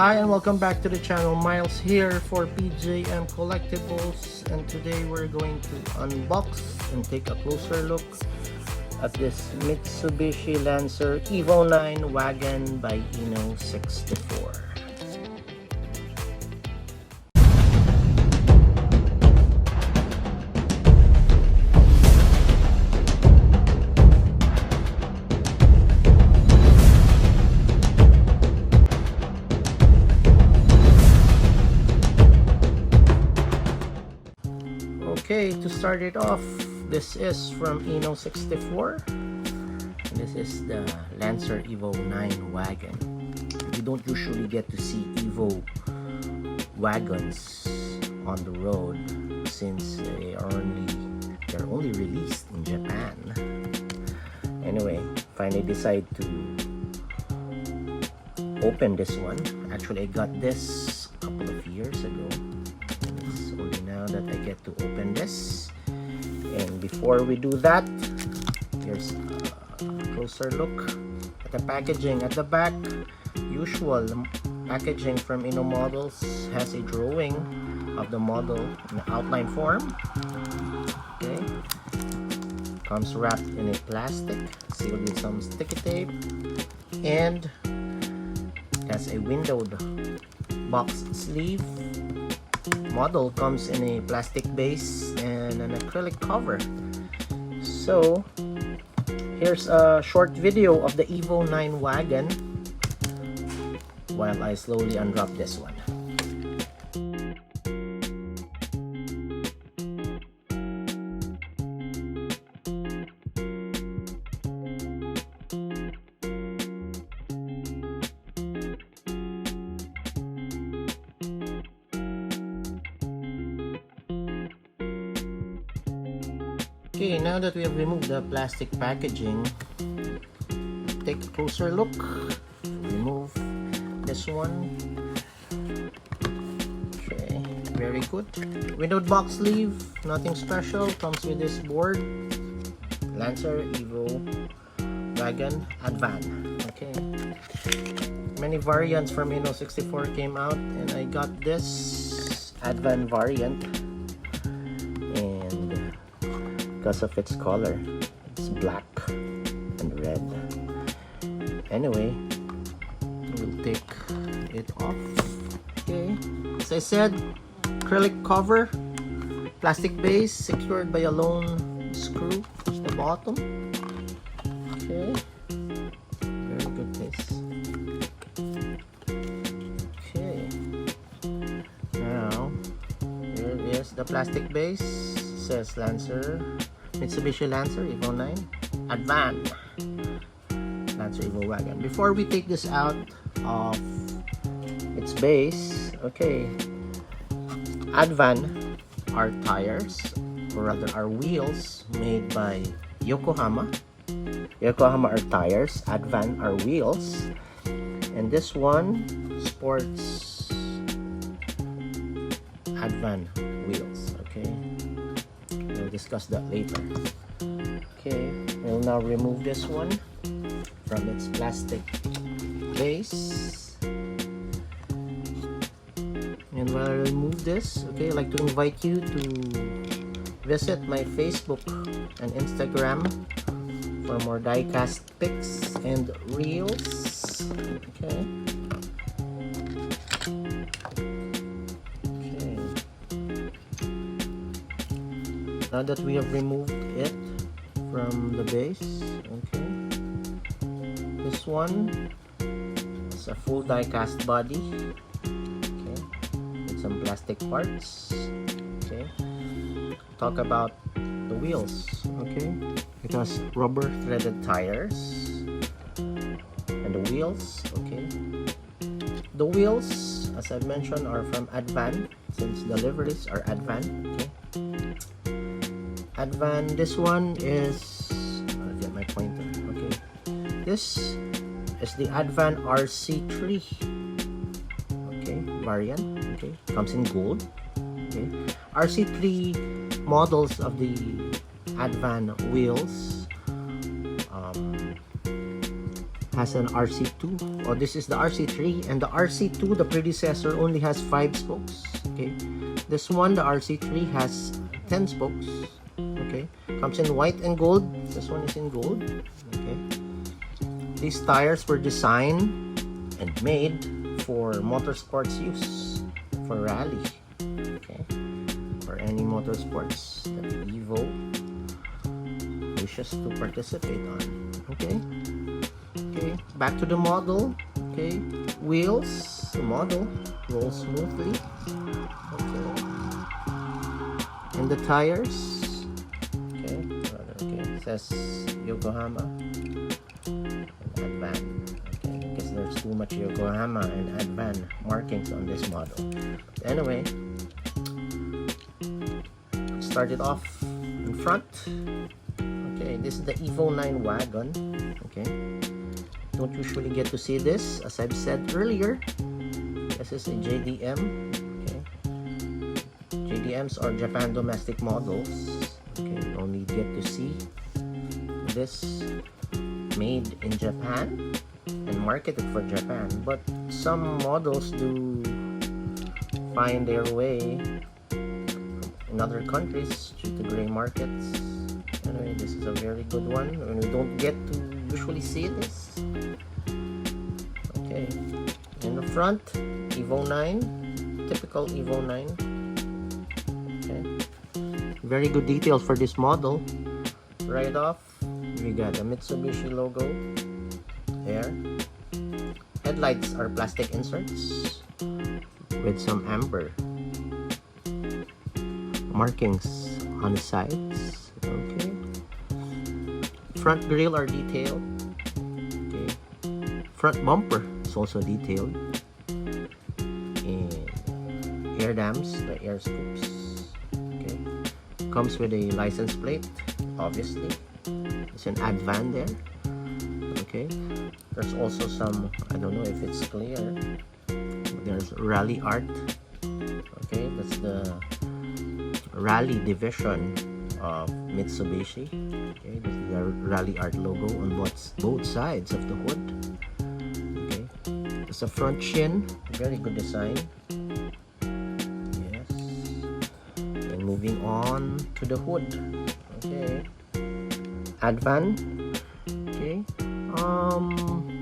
Hi and welcome back to the channel. Miles here for PJM Collectibles, and today we're going to unbox and take a closer look at this Mitsubishi Lancer EVO 9 Wagon by Inno64. Okay, to start it off, this is from Inno64. This is the Lancer EVO 9 Wagon. You don't usually get to see EVO wagons on the road since they're only released in Japan. Anyway, finally decided to open this one. Actually, I got this a couple of years ago. That I get to open this, and before we do that, here's a closer look at the packaging. At the back, usual packaging from Inno models has a drawing of the model in outline form. Okay, comes wrapped in a plastic, sealed with some sticky tape, and has a windowed box sleeve. Model comes in a plastic base and an acrylic cover. So here's a short video of the EVO 9 Wagon while I slowly unwrap this one. Okay, now that we have removed the plastic packaging, take a closer look. Remove this one. Okay, very good. Windowed box sleeve, nothing special. Comes with this board. Lancer EVO Wagon Advan. Okay. Many variants from Inno64 came out, and I got this Advan variant. Because of its color, it's black and red. Anyway, we'll take it off. Okay, as I said, acrylic cover, plastic base secured by a lone screw at the bottom. Okay, very good case. Okay, now here is the plastic base. It says Lancer, Mitsubishi Lancer EVO 9 Advan Lancer EVO Wagon. Before we take this out of its base, okay, Advan are tires, or rather are wheels made by Yokohama. Yokohama are tires, Advan are wheels, and this one sports Advan wheels. Okay, we'll discuss that later. Okay, we'll now remove this one from its plastic base. And while I remove this, okay, I'd like to invite you to visit my Facebook and Instagram for more die-cast pics and reels. Okay. Now that we have removed it from the base, okay, this one is a full die-cast body, okay, with some plastic parts. Okay, talk about the wheels. Okay, it has rubber threaded tires, and the wheels. Okay, the wheels, as I mentioned, are from Advan, since the liveries are Advan. Okay. Advan, this one is, I'll get my pointer. Okay, this is the Advan RC3, okay, variant. Okay, comes in gold. Okay, RC3 models of the Advan wheels has an RC2. Oh, this is the RC3, and the RC2, the predecessor, only has 5 spokes. Okay, this one, the RC3, has 10 spokes. Okay, comes in white and gold. This one is in gold. Okay, these tires were designed and made for motorsports use, for rally. Okay, for any motorsports that EVO wishes to participate on. Okay. Okay, back to the model. Okay, wheels. The model rolls smoothly. Okay, and the tires. Okay, it says Yokohama and Advan. Okay, because there's too much Yokohama and Advan markings on this model. Anyway, start it off in front. Okay, this is the EVO 9 wagon. Okay, don't usually get to see this, as I've said earlier. This is a JDM. Okay, JDMs are Japan domestic models. Okay, you only get to see this made in Japan and marketed for Japan, but some models do find their way in other countries due to gray markets. Anyway, this is a very good one, and we don't get to usually see this. Okay, in the front, EVO 9, typical EVO 9. Okay, very good details for this model. Right off, we got a Mitsubishi logo there. Headlights are plastic inserts with some amber markings on the sides. Okay, front grille are detailed. Okay, front bumper is also detailed, and air dams, the air scoops. Okay, comes with a license plate, obviously. It's an Advan there. Okay, there's also some, I don't know if it's clear, there's rally art. Okay, that's the rally division of Mitsubishi. Okay, this is the rally art logo on both sides of the hood. Okay, there's a front chin, very good design. Yes, and moving on to the hood. Okay, Advan. Okay,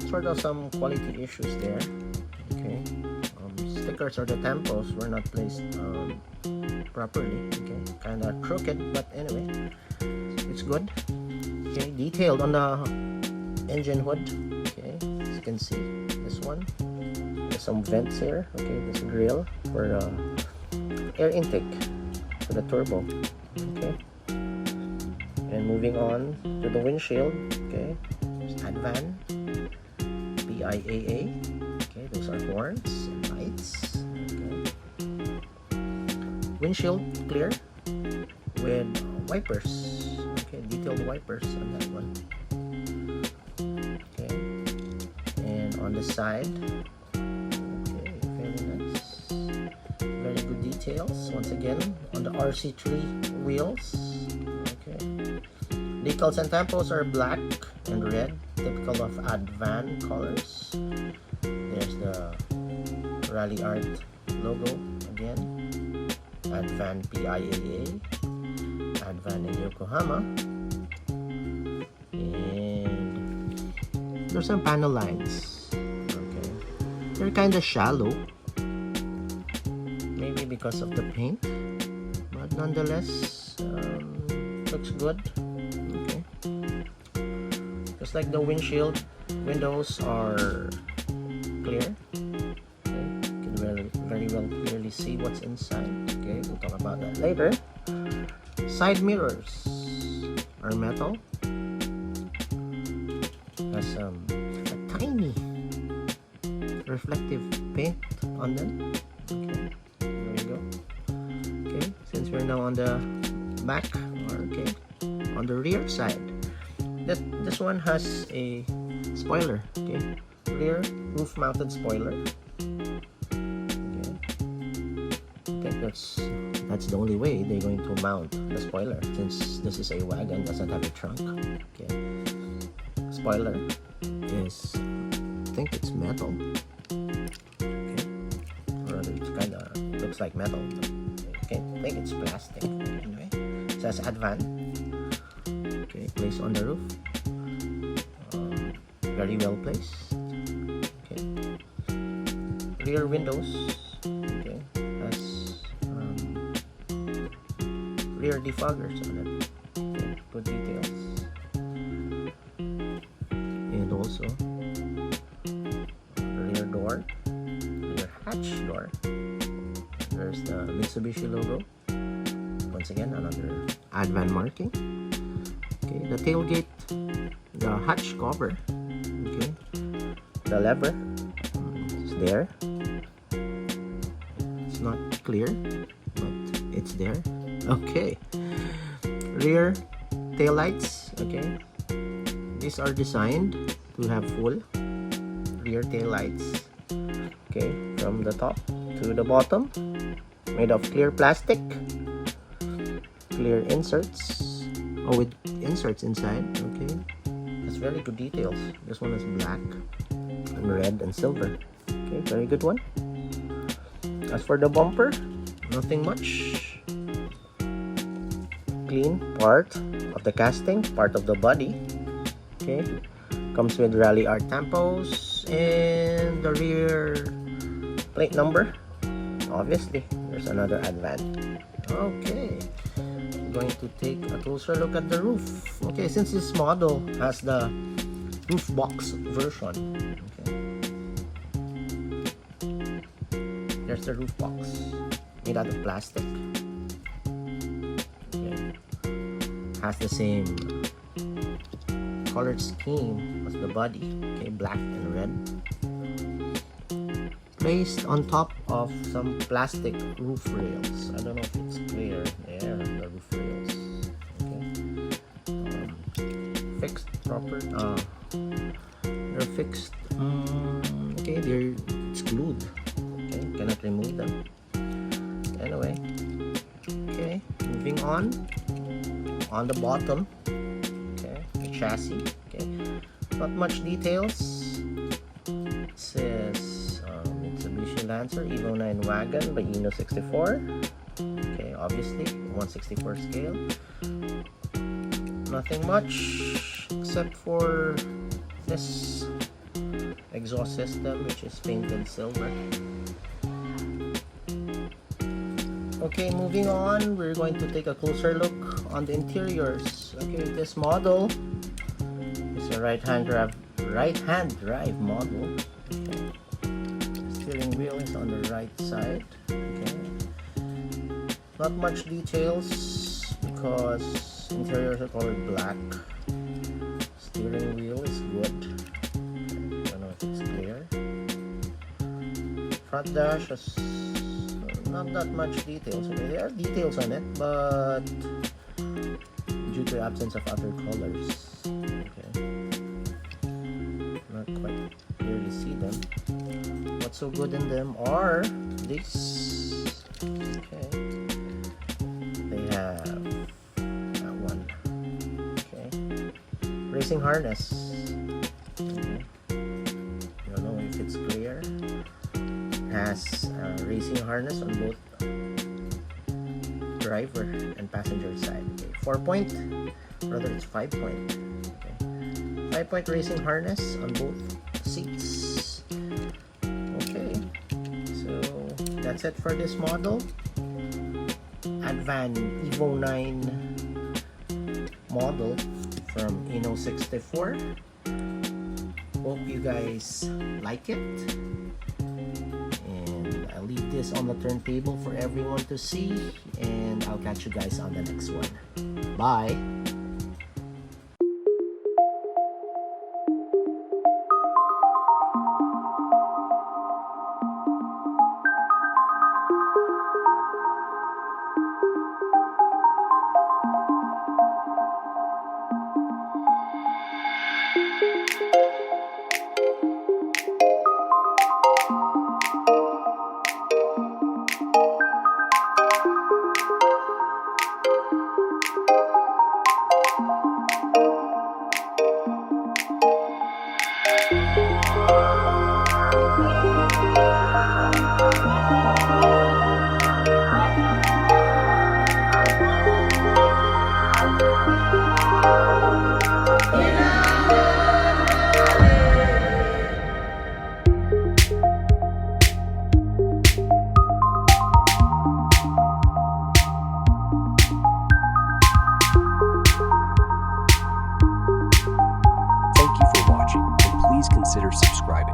sort of some quality issues there. Okay, stickers or the tempos were not placed properly. Okay, kind of crooked, but anyway, it's good. Okay, detailed on the engine hood. Okay, as you can see, this one, there's some vents here. Okay, this grill for air intake for the turbo. Okay, and moving on to the windshield. Okay, there's Advan, PIAA. Okay, those are horns and lights. Okay, windshield clear with wipers. Okay, detailed wipers on that one. Okay, and on the side. Okay, very nice, very good details. Once again, on the RC3 wheels. Okay, decals and tempos are black and red, typical of Advan colors. There's the Rally Art logo again. Advan PIAA, Advan in Yokohama, and there's some panel lines. Okay, they're kind of shallow, maybe because of the paint, but nonetheless, looks good. Okay, just like the windshield, windows are clear. Very well clearly see what's inside. Okay, we'll talk about that later. Side mirrors are metal. Has a tiny reflective paint on them. Okay, there we go. Okay, since we're now on the back, or okay, on the rear side, this one has a spoiler. Okay, rear roof mounted spoiler. That's the only way they're going to mount the spoiler, since this is a wagon, doesn't have a trunk. Okay, spoiler is, I think it's metal. Okay, or rather it's kind of looks like metal, but I think it's plastic. Anyway, it says Advan. Okay, placed on the roof. Very well placed. Okay, rear windows. Okay, has rear defoggers on it. Okay, good details. And also rear door, rear hatch door. There's the Mitsubishi logo. Once again, another Advan marking. Okay, the tailgate, the hatch cover. Okay, the lever is there. It's not clear, but it's there. Okay, rear tail lights. Okay, these are designed to have full rear tail lights. Okay, from the top to the bottom, made of clear plastic, clear inserts, with inserts inside. Okay, that's very good details. This one is black and red and silver. Okay, very good one. As for the bumper, nothing much. Clean part of the casting, part of the body. Okay, comes with rally art tampos and the rear plate number. Obviously, there's another Advan. Okay, I'm going to take a closer look at the roof. Okay, since this model has the roof box version. Okay, there's the roof box made out of plastic. Okay, has the same colored scheme as the body. Okay, black and red. Placed on top of some plastic roof rails. I don't know if it's clear. There, the roof rails. Okay, fixed proper. They're fixed. Okay, they're glued. Okay, cannot remove them. Anyway, okay, moving on. On the bottom, okay, the chassis. Okay, not much details. It says Mitsubishi Lancer EVO 9 Wagon by Inno64. Okay, obviously 1/64 scale. Nothing much except for this exhaust system, which is painted silver. Okay, moving on, we're going to take a closer look on the interiors. Okay, this model is a right-hand drive model. Okay. Steering wheel is on the right side. Okay. Not much details because interiors are colored black. Steering wheel is good. I don't know if it's clear. Front dash has not that much details. Okay, there are details on it, but due to the absence of other colors, okay, not quite clearly see them. What's so good in them are these. Okay, they have that one. Okay, racing harness. Okay. I don't know if it's clear. Has a racing harness on both driver and passenger side. Okay, 4-point, rather it's 5-point. Okay, 5-point racing harness on both seats. Okay, so that's it for this model. Advan EVO 9 model from Inno64. Hope you guys like it. I'll leave this on the turntable for everyone to see, and I'll catch you guys on the next one. Bye! please consider subscribing.